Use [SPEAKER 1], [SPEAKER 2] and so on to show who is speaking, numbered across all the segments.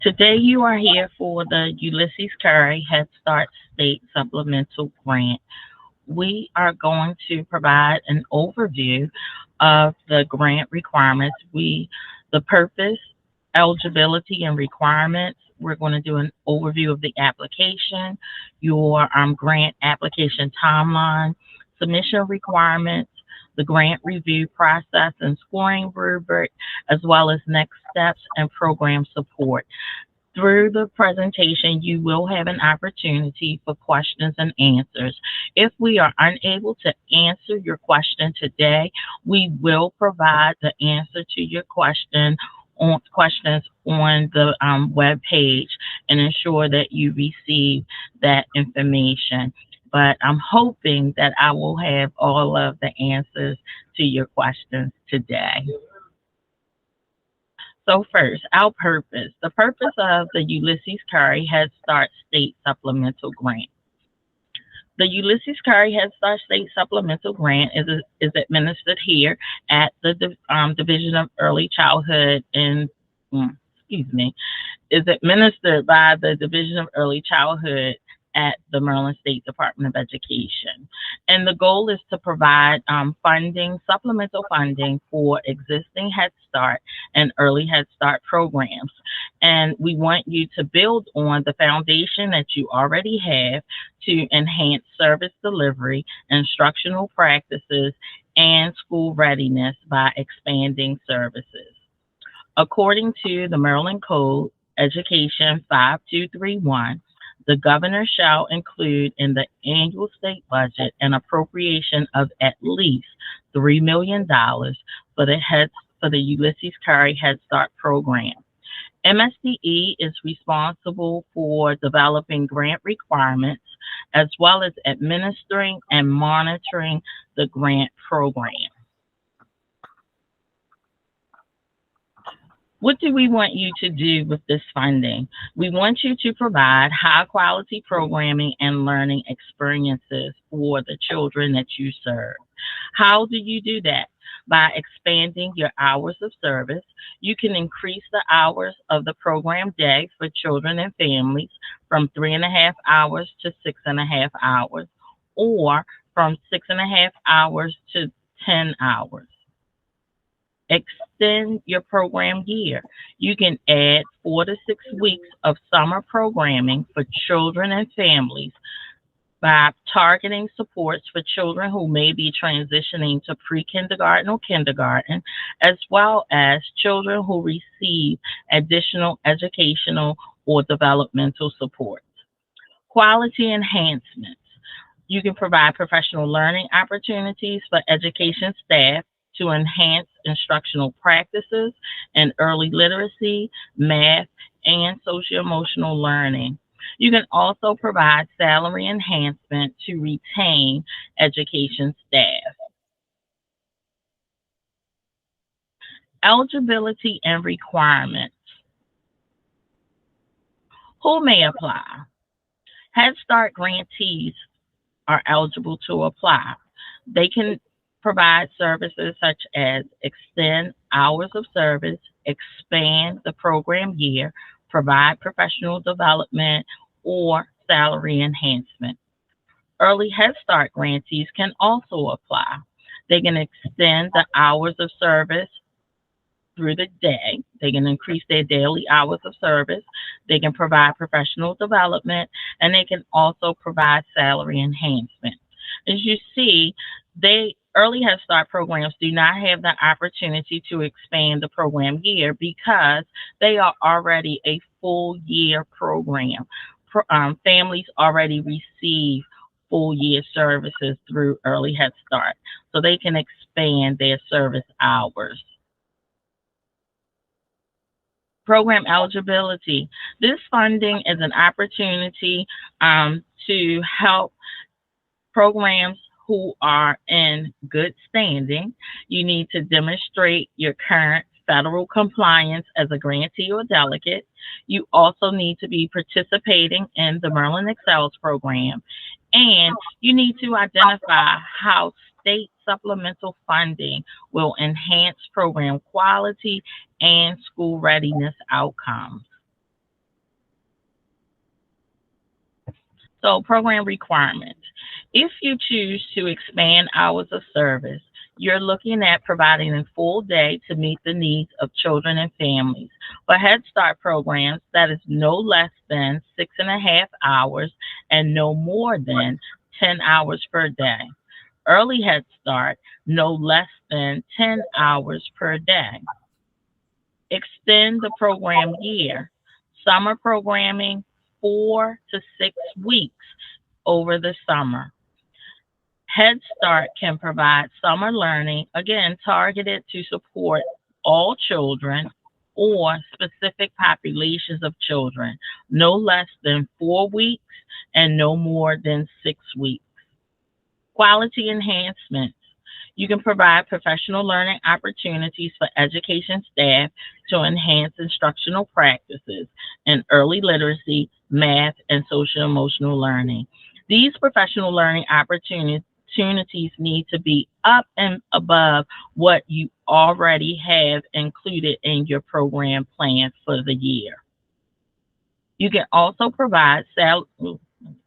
[SPEAKER 1] Today you are here for the Ulysses Currie Head Start State Supplemental Grant. We are going to provide an overview of the grant requirements. The purpose, eligibility, and requirements. We're going to do an overview of the application, your grant application timeline, submission requirements, the grant review process and scoring rubric, as well as next steps and program support. Through the presentation, you will have an opportunity for questions and answers. If we are unable to answer your question today, we will provide the answer to your questions on the web page and ensure that you receive that information. But I'm hoping that I will have all of the answers to your questions today. So first, our purpose. The purpose of the Ulysses Currie Head Start State Supplemental Grant. The Ulysses Currie Head Start State Supplemental Grant is administered here at the Division of Early Childhood is administered by the Division of Early Childhood at the Maryland State Department of Education. And the goal is to provide supplemental funding for existing Head Start and Early Head Start programs. And we want you to build on the foundation that you already have to enhance service delivery, instructional practices, and school readiness by expanding services. According to the Maryland Code, Education 5231, the governor shall include in the annual state budget an appropriation of at least $3 million for the Ulysses Currie Head Start program. MSDE is responsible for developing grant requirements as well as administering and monitoring the grant program. What do we want you to do with this funding? We want you to provide high quality programming and learning experiences for the children that you serve. How do you do that? By expanding your hours of service. You can increase the hours of the program day for children and families from 3.5 hours to 6.5 hours, or from 6.5 hours to 10 hours. Extend your program year. You can add 4 to 6 weeks of summer programming for children and families by targeting supports for children who may be transitioning to pre-kindergarten or kindergarten, as well as children who receive additional educational or developmental supports. Quality enhancements. You can provide professional learning opportunities for education staff to enhance instructional practices in early literacy, math, and socio-emotional learning. You can also provide salary enhancement to retain education staff. Eligibility and requirements. Who may apply? Head Start grantees are eligible to apply. They can provide services such as extend hours of service, expand the program year, provide professional development, or salary enhancement. Early Head Start grantees can also apply. They can extend the hours of service through the day. They can increase their daily hours of service. They can provide professional development, and they can also provide salary enhancement. As you see, early Head Start programs do not have the opportunity to expand the program year because they are already a full year program. Families already receive full year services through Early Head Start, so they can expand their service hours. Program eligibility. This funding is an opportunity to help programs who are in good standing. You need to demonstrate your current federal compliance as a grantee or delegate. You also need to be participating in the Maryland Excels program. And you need to identify how state supplemental funding will enhance program quality and school readiness outcomes. So, program requirements. If you choose to expand hours of service, you're looking at providing a full day to meet the needs of children and families. For Head Start programs, that is no less than 6.5 hours and no more than 10 hours per day. Early Head Start, no less than 10 hours per day. Extend the program year. Summer programming, 4 to 6 weeks over the summer. Head Start can provide summer learning, again, targeted to support all children or specific populations of children, no less than 4 weeks and no more than 6 weeks. Quality enhancement. You can provide professional learning opportunities for education staff to enhance instructional practices in early literacy, math, and social emotional learning. These professional learning opportunities need to be up and above what you already have included in your program plan for the year. You can also provide let me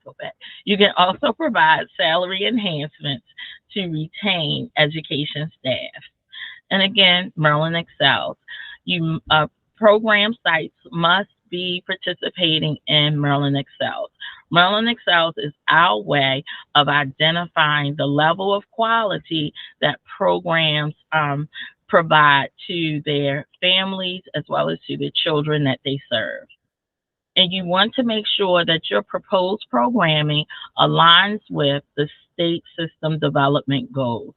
[SPEAKER 1] go back. You can also provide salary enhancements to retain education staff. And again, Maryland excels. You program sites must be participating in Maryland excels. Maryland excels is our way of identifying the level of quality that programs provide to their families as well as to the children that they serve. And you want to make sure that your proposed programming aligns with the state system development goals.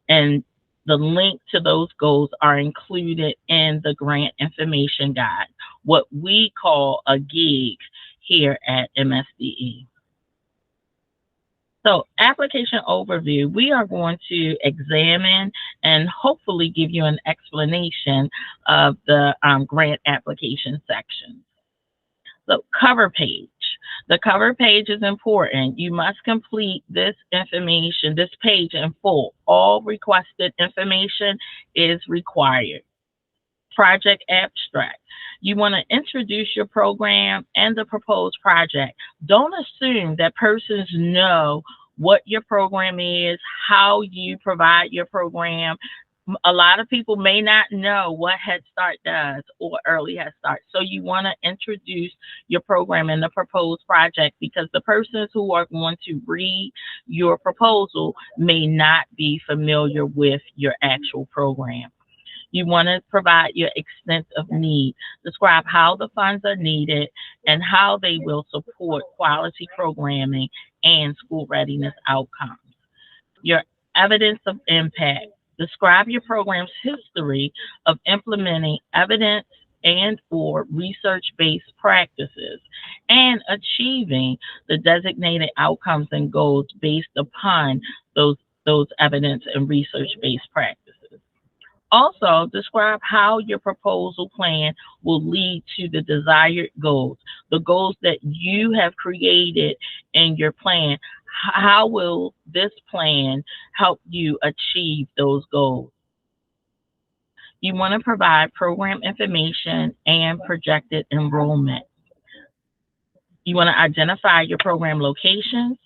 [SPEAKER 1] And the link to those goals are included in the grant information guide, what we call a gig here at MSDE. So, application overview, we are going to examine and hopefully give you an explanation of the grant application section. So, cover page. The cover page is important. You must complete this information, this page in full. All requested information is required. Project abstract. You want to introduce your program and the proposed project. Don't assume that persons know what your program is, how you provide your program. A lot of people may not know what Head Start does or Early Head Start. So you want to introduce your program and the proposed project because the persons who are going to read your proposal may not be familiar with your actual program. You want to provide your extent of need. Describe how the funds are needed and how they will support quality programming and school readiness outcomes. Your evidence of impact. Describe your program's history of implementing evidence and or research-based practices and achieving the designated outcomes and goals based upon those evidence and research-based practices. Also, describe how your proposal plan will lead to the desired goals, the goals that you have created in your plan. How will this plan help you achieve those goals? You want to provide program information and projected enrollment. You want to identify your program locations,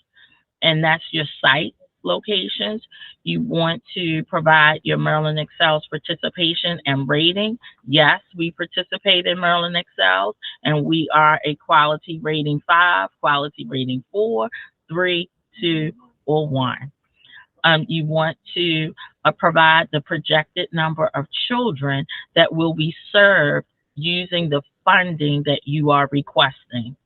[SPEAKER 1] and that's your site locations. You want to provide your Maryland Excels participation and rating. Yes, we participate in Maryland Excels, and we are a quality rating 5, quality rating 4, 3, 2, or 1. You want to provide the projected number of children that will be served using the funding that you are requesting.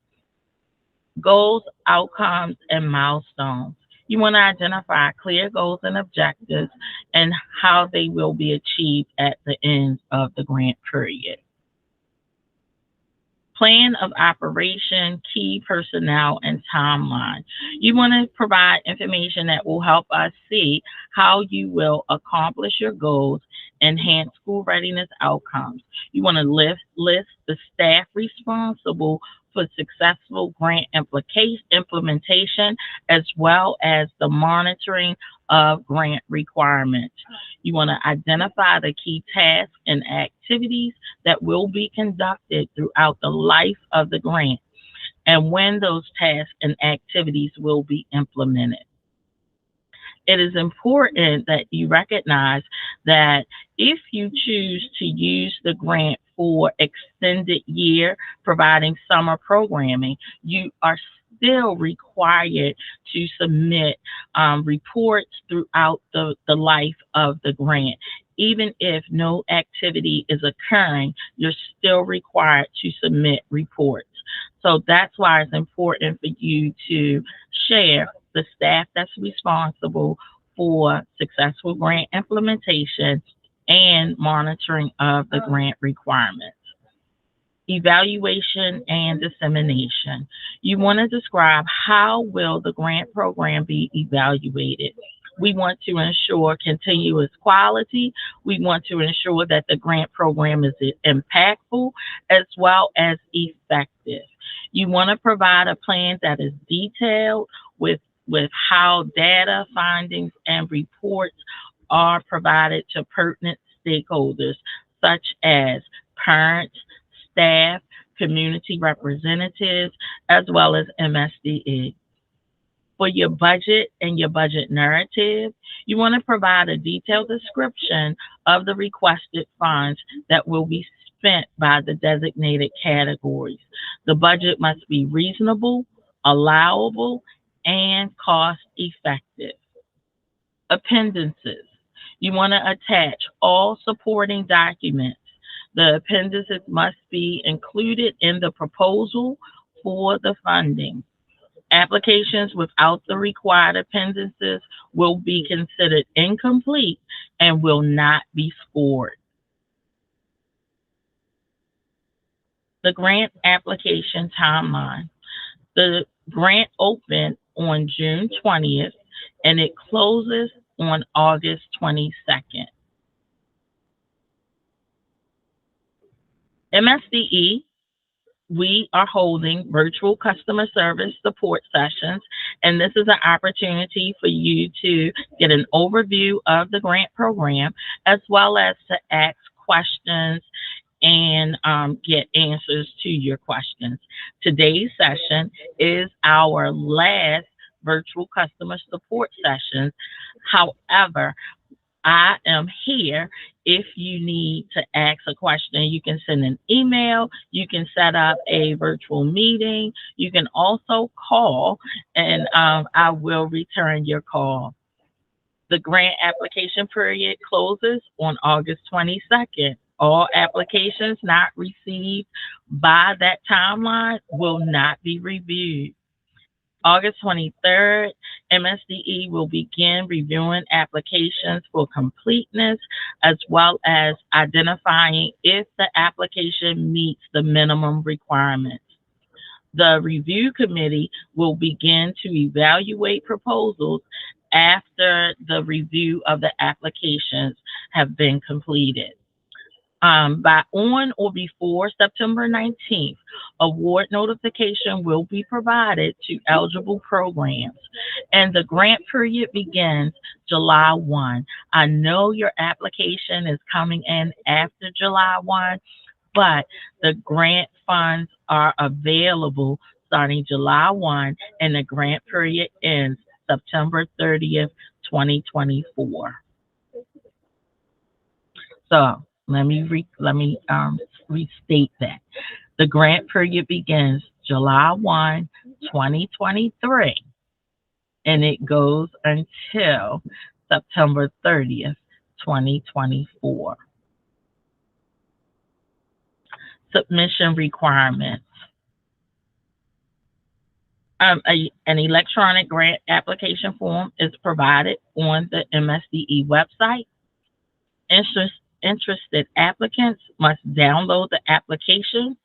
[SPEAKER 1] Goals, outcomes, and milestones. You want to identify clear goals and objectives and how they will be achieved at the end of the grant period. Plan of operation, key personnel, and timeline. You want to provide information that will help us see how you will accomplish your goals, enhance school readiness outcomes. You want to list the staff responsible for successful grant implementation, as well as the monitoring of grant requirements. You want to identify the key tasks and activities that will be conducted throughout the life of the grant. and when those tasks and activities will be implemented. It is important that you recognize that if you choose to use the grant for extended year providing summer programming, you are still required to submit reports throughout the life of the grant. Even if no activity is occurring, you're still required to submit reports. So that's why it's important for you to share the staff that's responsible for successful grant implementation and monitoring of the grant requirements. Evaluation and dissemination. You want to describe how will the grant program be evaluated. We want to ensure continuous quality. We want to ensure that the grant program is impactful as well as effective. You want to provide a plan that is detailed with how data, findings, and reports are provided to pertinent stakeholders such as parents, staff, community representatives, as well as MSDE. For your budget and your budget narrative, you want to provide a detailed description of the requested funds that will be spent by the designated categories. The budget must be reasonable, allowable, and cost effective. Appendices. You want to attach all supporting documents. The appendices must be included in the proposal for the funding. Applications without the required appendices will be considered incomplete and will not be scored. The grant application timeline. The grant opened on June 20th and it closes on August 22nd. MSDE, we are holding virtual customer service support sessions, and this is an opportunity for you to get an overview of the grant program as well as to ask questions and get answers to your questions. Today's session is our last virtual customer support session. However, I am here if you need to ask a question. You can send an email, you can set up a virtual meeting, you can also call, and I will return your call. The grant application period closes on August 22nd. All applications not received by that timeline will not be reviewed. August 23rd, MSDE will begin reviewing applications for completeness as well as identifying if the application meets the minimum requirements. The review committee will begin to evaluate proposals after the review of the applications have been completed. By on or before September 19th, award notification will be provided to eligible programs, and the grant period begins July 1. I know your application is coming in after July 1, but the grant funds are available starting July 1, and the grant period ends September 30th, 2024. So let me restate that. The grant period begins July 1, 2023, and it goes until September 30th, 2024. Submission requirements. An electronic grant application form is provided on the MSDE website. Interested applicants must download the application,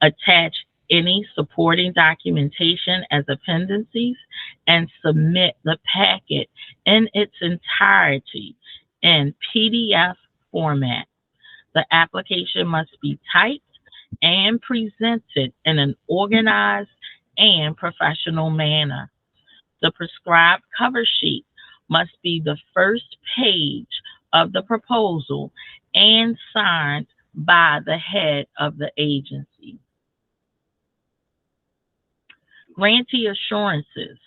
[SPEAKER 1] attach any supporting documentation as appendices, and submit the packet in its entirety in PDF format. The application must be typed and presented in an organized and professional manner. The prescribed cover sheet must be the first page of the proposal and signed by the head of the agency. Grantee assurances.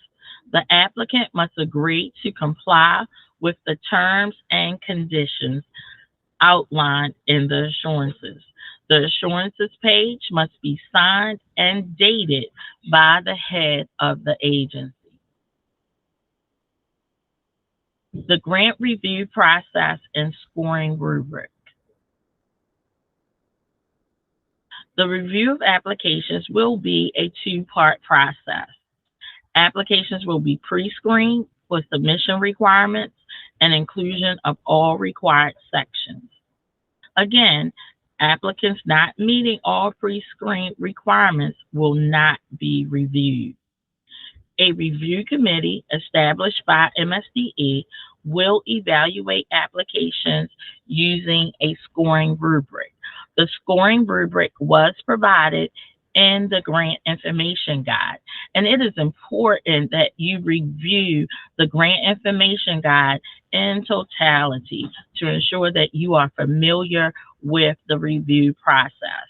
[SPEAKER 1] The applicant must agree to comply with the terms and conditions outlined in the assurances. The assurances page must be signed and dated by the head of the agency. The grant review process and scoring rubric. The review of applications will be a two-part process. Applications will be pre-screened for submission requirements and inclusion of all required sections. Again, applicants not meeting all pre-screen requirements will not be reviewed. A review committee established by MSDE will evaluate applications using a scoring rubric. The scoring rubric was provided in the grant information guide, and it is important that you review the grant information guide in totality to ensure that you are familiar with the review process.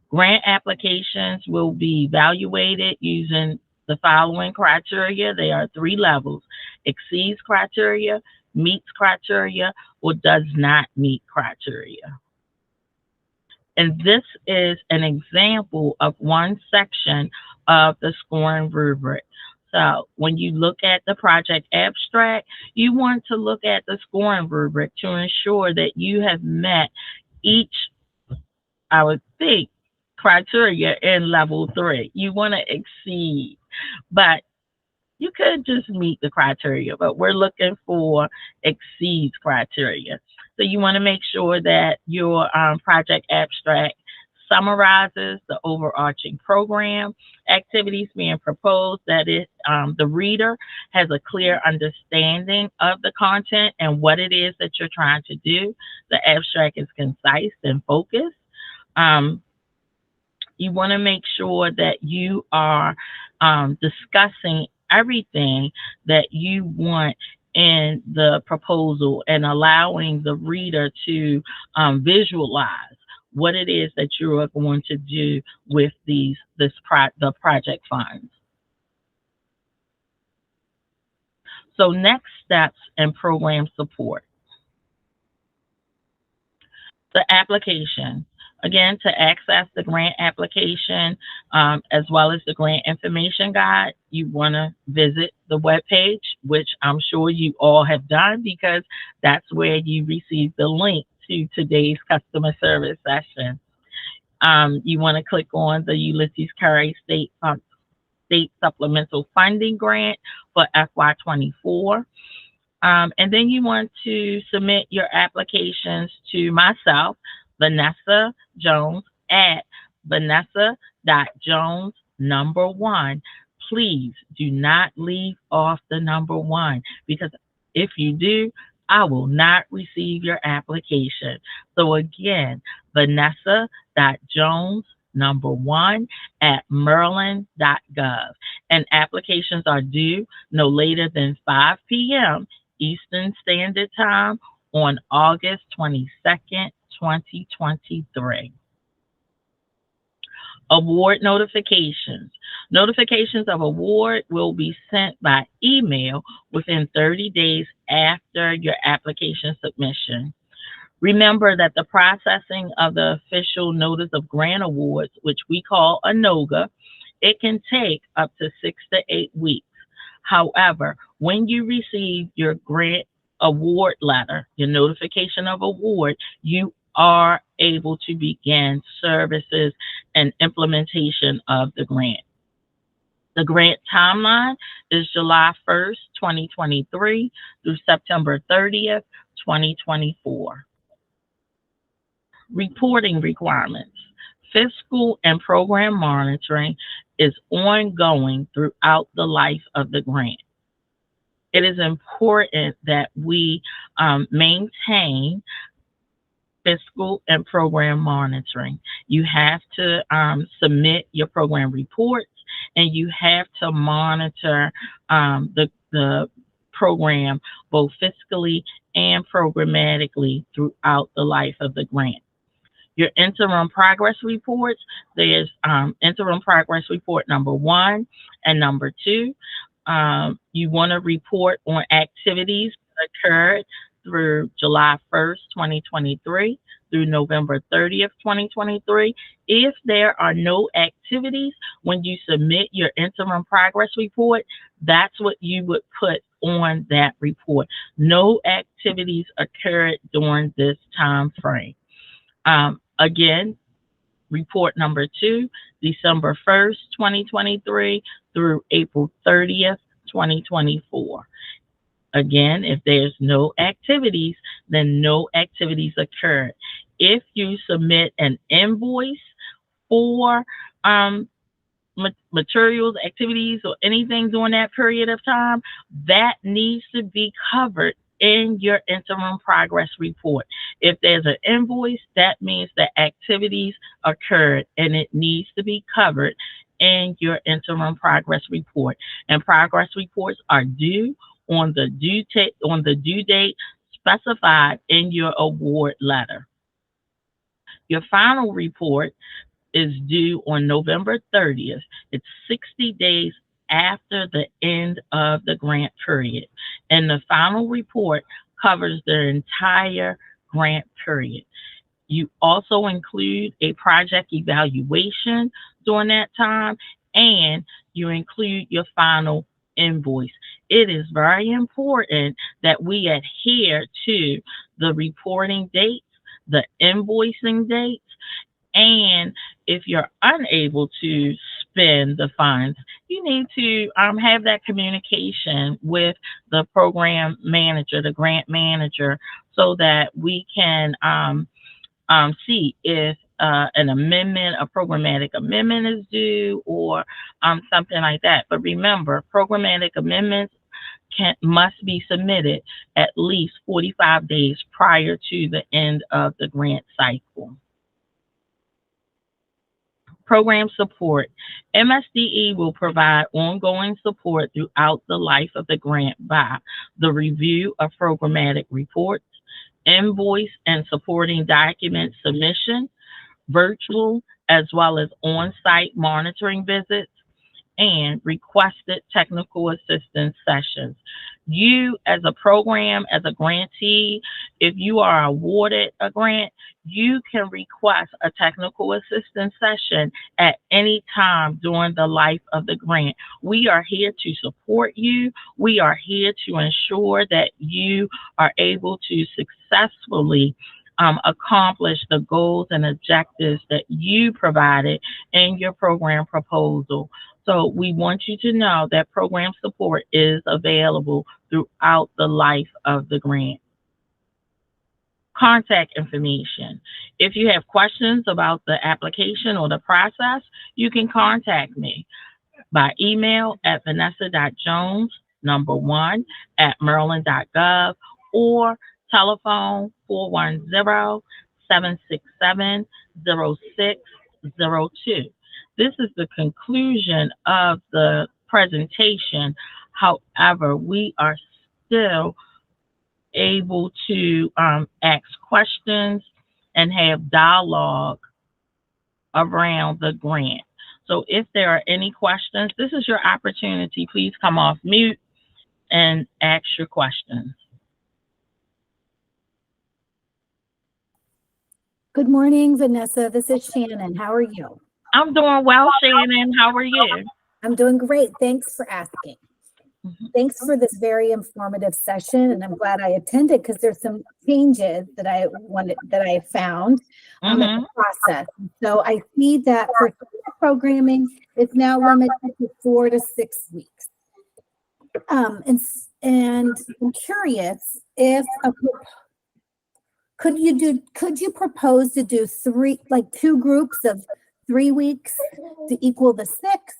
[SPEAKER 1] Grant applications will be evaluated using the following criteria. They are three levels: exceeds criteria, meets criteria, or does not meet criteria. And this is an example of one section of the scoring rubric. So when you look at the project abstract, you want to look at the scoring rubric to ensure that you have met each, I would think, criteria in level 3. You want to exceed, but you could just meet the criteria, but we're looking for exceeds criteria. So you want to make sure that your project abstract summarizes the overarching program, activities being proposed, that the reader has a clear understanding of the content and what it is that you're trying to do. The abstract is concise and focused. You want to make sure that you are discussing everything that you want in the proposal and allowing the reader to visualize what it is that you are going to do with the project funds. So next steps and program support. The application. Again, to access the grant application as well as the grant information guide, you want to visit the webpage, which I'm sure you all have done because that's where you receive the link to today's customer service session. You want to click on the Ulysses Currie State Supplemental Funding Grant for FY2024. And then you want to submit your applications to myself, Vanessa Jones, at vanessa.jones1. Please do not leave off the number 1 because if you do, I will not receive your application. So again, vanessa.jones1 at maryland.gov. And applications are due no later than 5 p.m. Eastern Standard Time on August 22nd, 2023. Award notifications. Notifications of award will be sent by email within 30 days after your application submission. Remember that the processing of the official notice of grant awards, which we call a NOGA, it can take up to 6 to 8 weeks. However, when you receive your grant award letter, your notification of award, you are able to begin services and implementation of the grant. The grant timeline is July 1st, 2023 through September 30th, 2024. Reporting requirements. Fiscal and program monitoring is ongoing throughout the life of the grant. It is important that we maintain fiscal and program monitoring. You have to submit your program reports, and you have to monitor the program both fiscally and programmatically throughout the life of the grant. Your interim progress reports, there's interim progress report number 1 and number 2. You want to report on activities that occurred through July 1st, 2023 through November 30th, 2023. If there are no activities when you submit your interim progress report, that's what you would put on that report. No activities occurred during this time frame. Again, report number 2, December 1st, 2023 through April 30th, 2024. Again, if there's no activities, then no activities occurred. If you submit an invoice for materials, activities, or anything during that period of time, that needs to be covered in your interim progress report. If there's an invoice, that means that activities occurred and it needs to be covered in your interim progress report. And progress reports are due on the due date specified in your award letter. Your final report is due on November 30th. It's 60 days after the end of the grant period. And the final report covers the entire grant period. You also include a project evaluation during that time, and you include your final invoice. It is very important that we adhere to the reporting dates, the invoicing dates, and if you're unable to spend the funds, you need to have that communication with the program manager, the grant manager, so that we can see if an amendment, a programmatic amendment is due, or something like that. But remember, programmatic amendments must be submitted at least 45 days prior to the end of the grant cycle. Program support. MSDE will provide ongoing support throughout the life of the grant by the review of programmatic reports, invoice and supporting document submission, virtual as well as on-site monitoring visits, and requested technical assistance sessions. You, as a program, as a grantee, if you are awarded a grant, you can request a technical assistance session at any time during the life of the grant. We are here to support you. We are here to ensure that you are able to successfully accomplish the goals and objectives that you provided in your program proposal. So we want you to know that program support is available throughout the life of the grant. Contact information. If you have questions about the application or the process, you can contact me by email at vanessa.jones1@maryland.gov or telephone 410-767-0602. This is the conclusion of the presentation. However, we are still able to ask questions and have dialogue around the grant. So if there are any questions, this is your opportunity. Please come off mute and ask your questions.
[SPEAKER 2] Good morning, Vanessa. This is Shannon. How are you?
[SPEAKER 1] I'm doing well, Shannon. How are you?
[SPEAKER 2] I'm doing great. Thanks for asking. Thanks for this very informative session, and I'm glad I attended because there's some changes that I found in the process. So I see that for programming, it's now limited to 4 to 6 weeks. And I'm curious if could you propose to do 2 groups of 3 weeks to equal the 6?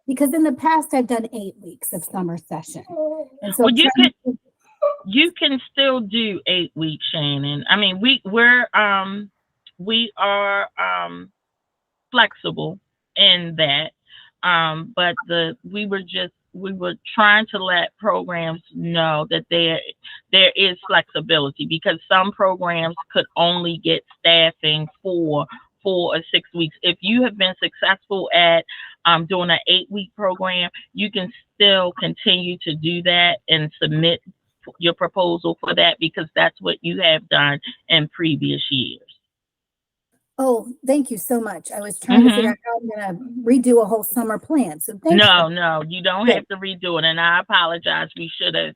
[SPEAKER 2] Because in the past I've done 8 weeks of summer session, and so
[SPEAKER 1] well, you can still do 8 weeks, Shannon. I mean, we are flexible in that, but we we were trying to let programs know that there is flexibility, because some programs could only get staffing for 4 or 6 weeks. If you have been successful at doing an 8-week program, you can still continue to do that and submit your proposal for that, because that's what you have done in previous years.
[SPEAKER 2] Oh, thank you so much. I was trying to figure out how I'm going to redo a whole summer plan. So thanks.
[SPEAKER 1] No, you don't have to redo it. And I apologize. We should have,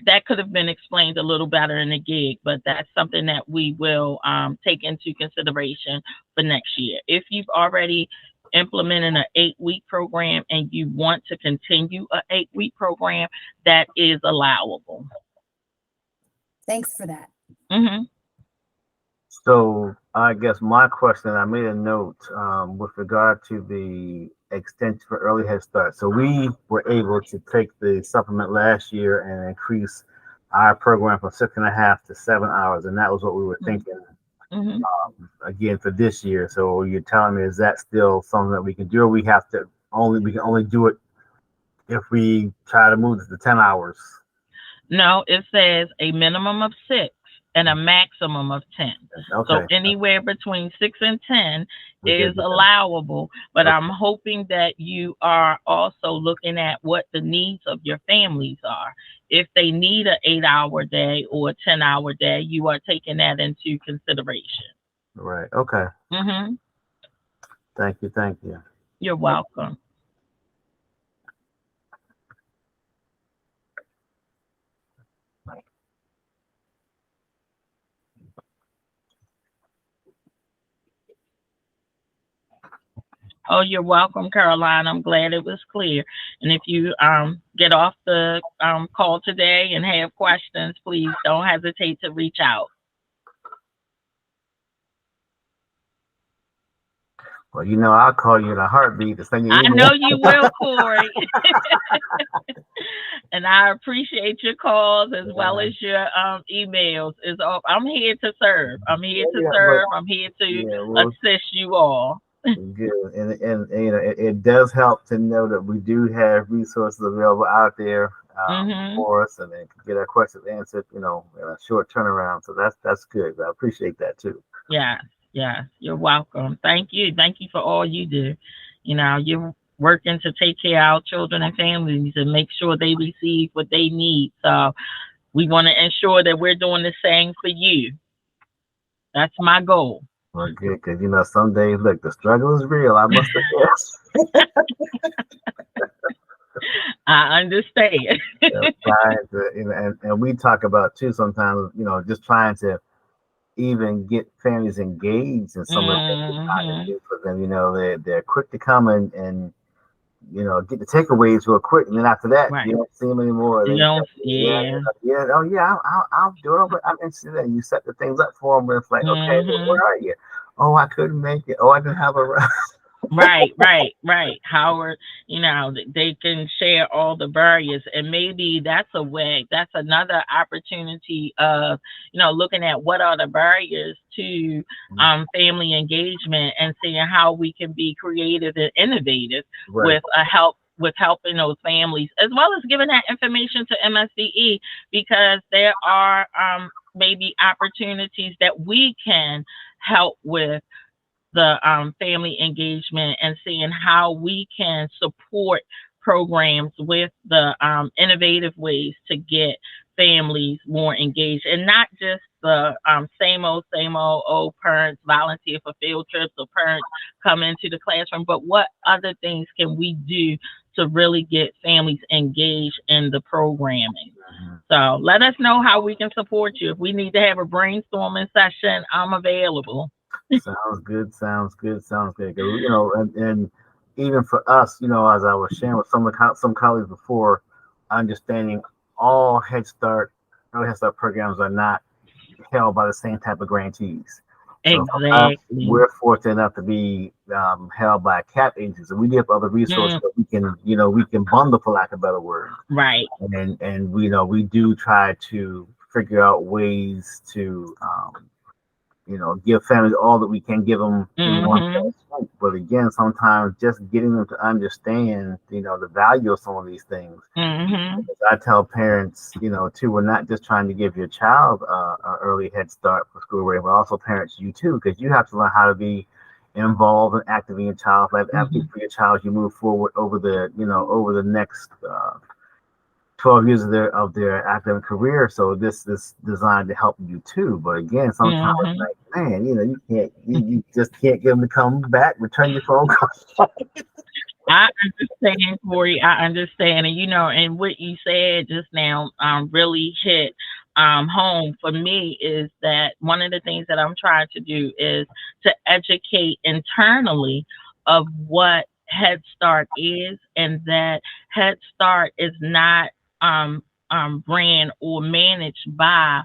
[SPEAKER 1] that could have been explained a little better in the gig, but that's something that we will take into consideration for next year. If you've already implemented an 8-week program and you want to continue an 8-week program, that is allowable.
[SPEAKER 2] Thanks for that.
[SPEAKER 3] So I guess my question, I made a note with regard to the extension for early Head Start. So we were able to take the supplement last year and increase our program from 6.5 to 7 hours, and that was what we were thinking again for this year. So you're telling me, is that still something that we can do, or we can only do it if we try to move it to 10 hours?
[SPEAKER 1] No, it says a minimum of 6 and a maximum of 10. Okay. So anywhere between 6 and 10 is allowable, but I'm hoping that you are also looking at what the needs of your families are. If they need an 8-hour day or a 10-hour day, you are taking that into consideration.
[SPEAKER 3] Right. Okay. Thank you.
[SPEAKER 1] You're welcome. Oh, you're welcome, Caroline. I'm glad it was clear. And if you get off the call today and have questions, please don't hesitate to reach out.
[SPEAKER 3] Well, I'll call you in a heartbeat to send you an email.
[SPEAKER 1] I know you will, Corey. And I appreciate your calls as well as your emails. I'm here to serve. I'm here to assist you all.
[SPEAKER 3] Good, and it does help to know that we do have resources available out there for us, and then get our questions answered, in a short turnaround. So that's good. I appreciate that too.
[SPEAKER 1] Yeah, you're welcome. Thank you for all you do. You're working to take care of our children and families and make sure they receive what they need. So we want to ensure that we're doing the same for you. That's my goal.
[SPEAKER 3] Well, good, because some days, look, the struggle is real. I must admit.
[SPEAKER 1] I understand.
[SPEAKER 3] And we talk about too sometimes, just trying to even get families engaged in some of the things we're trying to do for them. They're quick to come and get the takeaways real quick, and then after that, you don't see them anymore. I'll do it. But I'm interested in it. You set the things up for them, and it's like, okay, well, where are you? Oh, I couldn't make it. Oh, I didn't have a
[SPEAKER 1] Right. Howard, they can share all the barriers, and maybe that's another opportunity of, looking at what are the barriers to family engagement and seeing how we can be creative and innovative with helping those families, as well as giving that information to MSDE, because there are maybe opportunities that we can help with the family engagement and seeing how we can support programs with the innovative ways to get families more engaged, and not just the same old parents volunteer for field trips or parents come into the classroom, but what other things can we do to really get families engaged in the programming. So let us know how we can support you. If we need to have a brainstorming session, I'm available.
[SPEAKER 3] Sounds good. And even for us, as I was sharing with some colleagues before, understanding all early Head Start programs are not held by the same type of grantees.
[SPEAKER 1] Exactly.
[SPEAKER 3] So we're fortunate enough to be held by CAP agencies, and we have other resources that we can bundle, for lack of a better word.
[SPEAKER 1] Right.
[SPEAKER 3] And we do try to figure out ways to give families all that we can give them in one place. But again, sometimes just getting them to understand, the value of some of these things.
[SPEAKER 1] Mm-hmm.
[SPEAKER 3] I tell parents, too, we're not just trying to give your child an early head start for school, but also parents, you too, because you have to learn how to be involved and active in your child's life, advocate for your child as you move forward over the next 12 years of their academic career. So this is designed to help you too. But again, sometimes it's like, man, you just can't get them to come back, return your phone call.
[SPEAKER 1] I understand, Corey. I understand. And and what you said just now really hit home for me, is that one of the things that I'm trying to do is to educate internally of what Head Start is, and that Head Start is not ran or managed by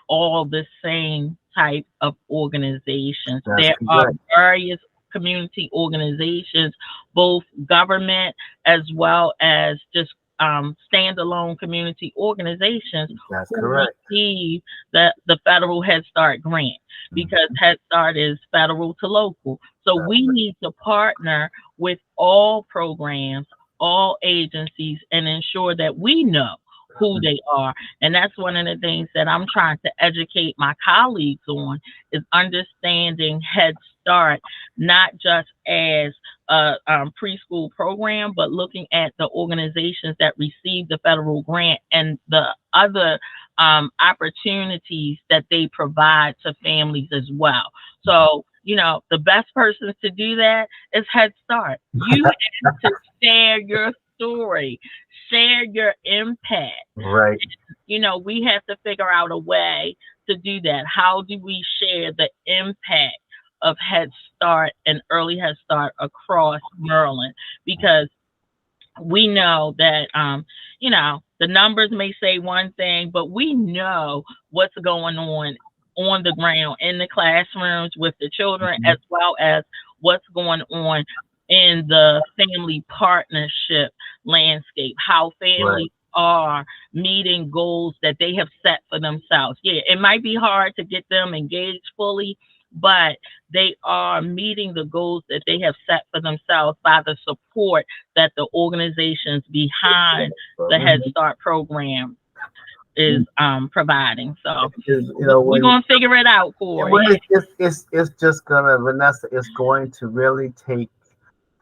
[SPEAKER 1] all the same type of organizations.
[SPEAKER 3] That's
[SPEAKER 1] There are
[SPEAKER 3] correct.
[SPEAKER 1] various community organizations, both government as well as just standalone community organizations
[SPEAKER 3] That's
[SPEAKER 1] who
[SPEAKER 3] correct.
[SPEAKER 1] receive the federal Head Start grant, because Head Start is federal to local. So we need to partner with all programs, all agencies, and ensure that we know who they are. And that's one of the things that I'm trying to educate my colleagues on, is understanding Head Start, not just as a preschool program, but looking at the organizations that receive the federal grant and the other opportunities that they provide to families as well. So, the best person to do that is Head Start. You have to share your story, share your impact.
[SPEAKER 3] Right.
[SPEAKER 1] We have to figure out a way to do that. How do we share the impact of Head Start and early Head Start across Maryland? Because we know that the numbers may say one thing, but we know what's going on the ground in the classrooms with the children, as well as what's going on in the family partnership landscape, how families are meeting goals that they have set for themselves. Yeah, it might be hard to get them engaged fully, but they are meeting the goals that they have set for themselves by the support that the organizations behind the Head Start program is providing. So we're gonna figure it out, Corey.
[SPEAKER 3] It's just gonna, Vanessa, it's going to really take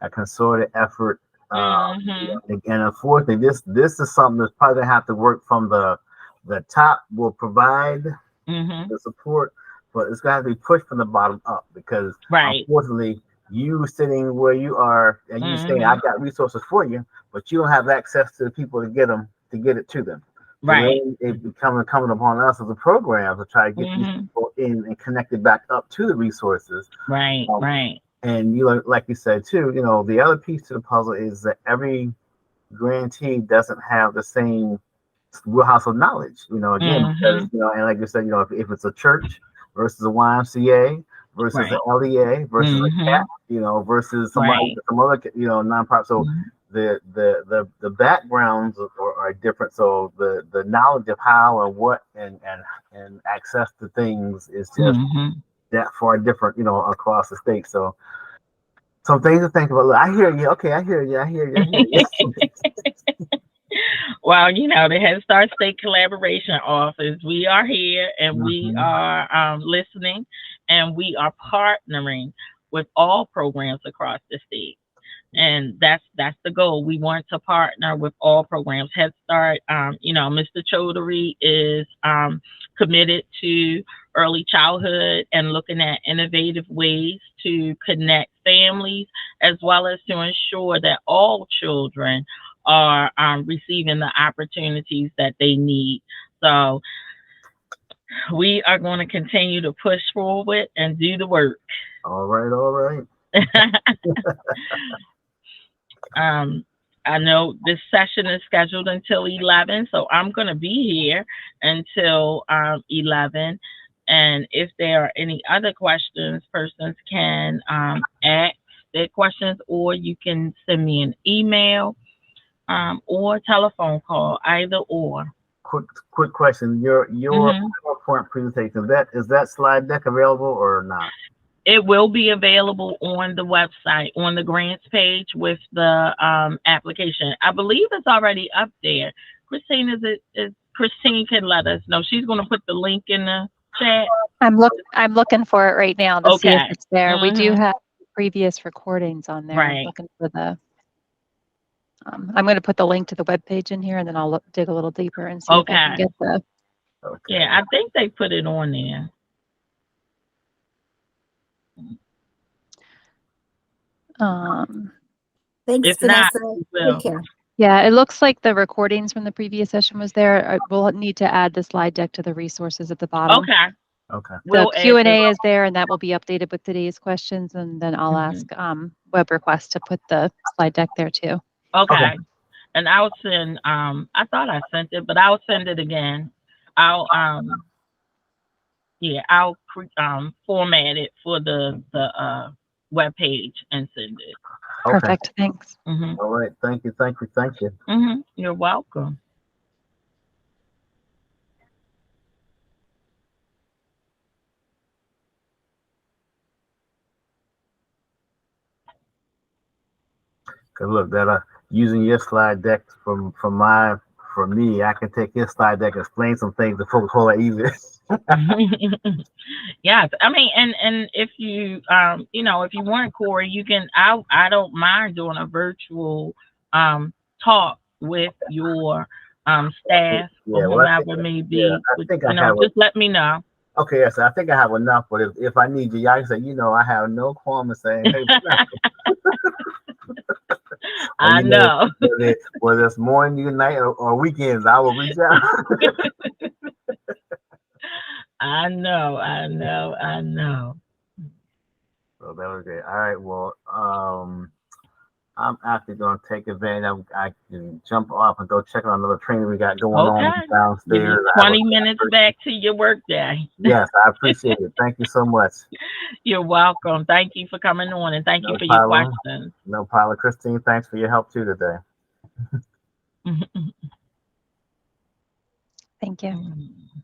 [SPEAKER 3] a concerted effort. And unfortunately, this is something that's probably gonna have to work from the top. Will provide the support, but it's gonna have to be pushed from the bottom up, because unfortunately, you sitting where you are and you saying, "I got resources for you," but you don't have access to the people to get it to them.
[SPEAKER 1] Right.
[SPEAKER 3] So it becomes incumbent upon us as a program to try to get these people in and connected back up to the resources.
[SPEAKER 1] Right. Right.
[SPEAKER 3] And like you said too, the other piece to the puzzle is that every grantee doesn't have the same wheelhouse of knowledge. Again, because and like you said, if it's a church versus a YMCA versus an LEA versus a CAT, versus some other nonprofit. So the backgrounds are different. So the knowledge of how and what and access to things is just that far different, across the state. So some things to think about. Look, I hear you. Okay, I hear you.
[SPEAKER 1] Well, the Head Start State Collaboration Office, we are here, and we are listening, and we are partnering with all programs across the state. And that's the goal. We want to partner with all programs. Head Start, Mr. Chaudhary is committed to early childhood and looking at innovative ways to connect families, as well as to ensure that all children are receiving the opportunities that they need. So we are going to continue to push forward and do the work.
[SPEAKER 3] All right.
[SPEAKER 1] I know this session is scheduled until 11, so I'm going to be here until 11. And if there are any other questions, persons can ask their questions, or you can send me an email or telephone call, either or.
[SPEAKER 3] Quick question. Your PowerPoint presentation, is that slide deck available or not?
[SPEAKER 1] It will be available on the website, on the grants page with the application. I believe it's already up there. Christine, is Christine can let us know. She's going to put the link in the chat.
[SPEAKER 4] I'm looking for it right now to see if
[SPEAKER 1] Okay.
[SPEAKER 4] it's there. We do
[SPEAKER 1] Mhm.
[SPEAKER 4] have previous recordings on there. I'm
[SPEAKER 1] Right.
[SPEAKER 4] looking for the. I'm going to put the link to the webpage in here, and then I'll dig a little deeper and see if I can
[SPEAKER 1] Okay.
[SPEAKER 4] get the.
[SPEAKER 3] Okay.
[SPEAKER 1] Yeah, I think they put it on there.
[SPEAKER 2] Thanks,
[SPEAKER 1] If not,
[SPEAKER 2] Vanessa.
[SPEAKER 1] we will.
[SPEAKER 2] Take care.
[SPEAKER 4] Yeah, it looks like the recordings from the previous session was there. We'll need to add the slide deck to the resources at the bottom.
[SPEAKER 1] Okay.
[SPEAKER 3] Okay.
[SPEAKER 4] The
[SPEAKER 1] We'll add
[SPEAKER 4] Q&A is there, and that will be updated with today's questions, and then I'll
[SPEAKER 1] Mhm.
[SPEAKER 4] ask web request to put the slide deck there too.
[SPEAKER 1] Okay. And I'll send. I thought I sent it, but I'll send it again. I'll yeah, I'll format it for the web page and send it.
[SPEAKER 3] Okay.
[SPEAKER 4] Perfect. Thanks.
[SPEAKER 1] Mhm.
[SPEAKER 3] All right. Thank you.
[SPEAKER 1] Mhm. You're welcome.
[SPEAKER 3] Cause look, that using your slide deck for me, I can take your slide deck and explain some things to folks a whole lot easier.
[SPEAKER 1] Yes, I mean, and if you if you want, Corey, you can. I don't mind doing a virtual talk with your staff or
[SPEAKER 3] Yeah, well,
[SPEAKER 1] whomever may be.
[SPEAKER 3] I think I have.
[SPEAKER 1] Just let me know.
[SPEAKER 3] Okay, yes, I think I have enough. But if I need you, I can say, I have no qualm in saying, hey,
[SPEAKER 1] I know.
[SPEAKER 3] whether it's morning, night, or weekends, I will reach out.
[SPEAKER 1] I know.
[SPEAKER 3] So that was great. All right, well, I'm actually going to take advantage. I can jump off and go check on another training we got going on
[SPEAKER 1] Okay. Give you
[SPEAKER 3] downstairs.
[SPEAKER 1] 20 minutes back to your workday.
[SPEAKER 3] Yes, I appreciate it. Thank you so much.
[SPEAKER 1] You're welcome. Thank you for coming on, and thank you for your questions.
[SPEAKER 3] No problem. Christine, thanks for your help too today.
[SPEAKER 4] Thank you.
[SPEAKER 1] Mhm.